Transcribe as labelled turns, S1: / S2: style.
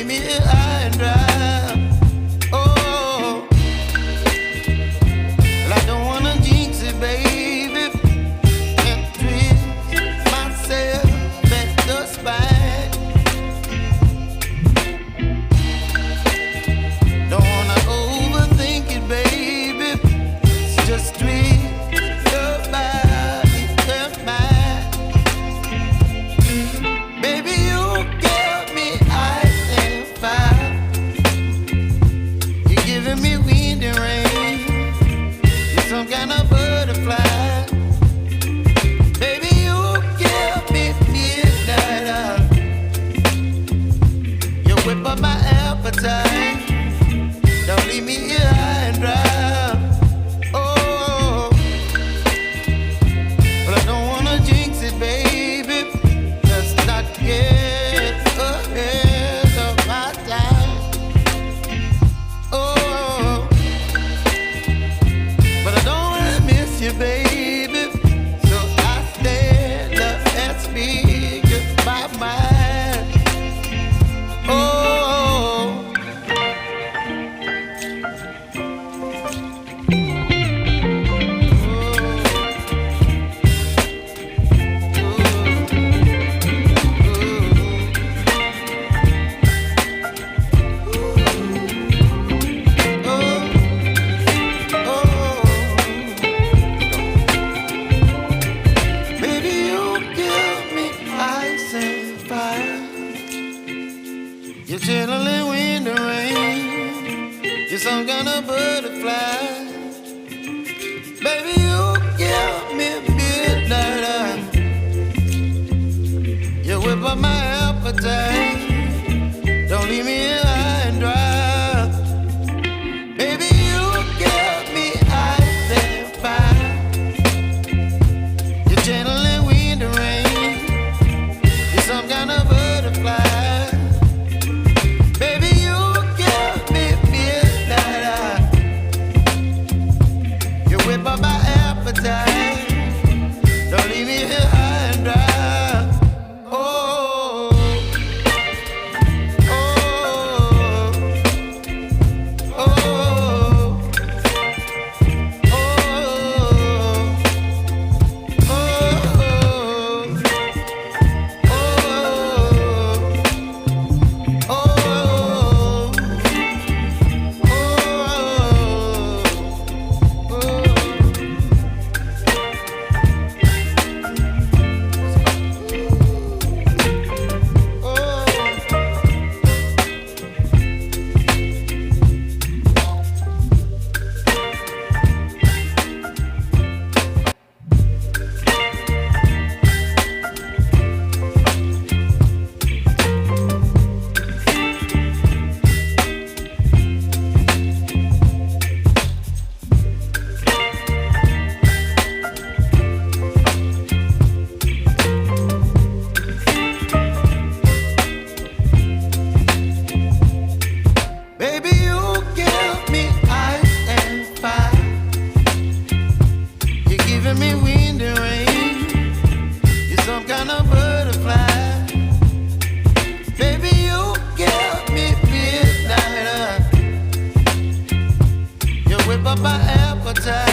S1: leave me high and dry. Oh, well, I don't wanna jinx it, baby, and twist myself at the spine. Don't wanna overthink it, baby. It's just twist your body and mine. Baby, you give me ice and fire. You're giving me wind and rain. You're some kind of butterfly. Baby, you give me midnight oil. You whip up my appetite. Don't leave me here high and dry. Oh, but I don't wanna jinx it, baby. Let's not get ahead of my time. Oh, but I don't wanna miss you, baby. So I stand up and speak my mind. Oh. Baby, you give me ice and fire. You're chilling wind and rain. You're some kind of butterfly. Baby, you give me midnight oil. You whip up my appetite. Don't leave me here high and dry. Baby, you give me ice and fire. You're channeling wind and rain. You're some kind of butterfly. Baby, you give me midnight oil. You whip up my appetite. Don't leave me here high and dry. Oh, oh, oh, oh, Baby, you give me ice and fire. You're giving me wind and rain. You're some kind of butterfly. Baby, you give me midnight oil. You whip up my appetite.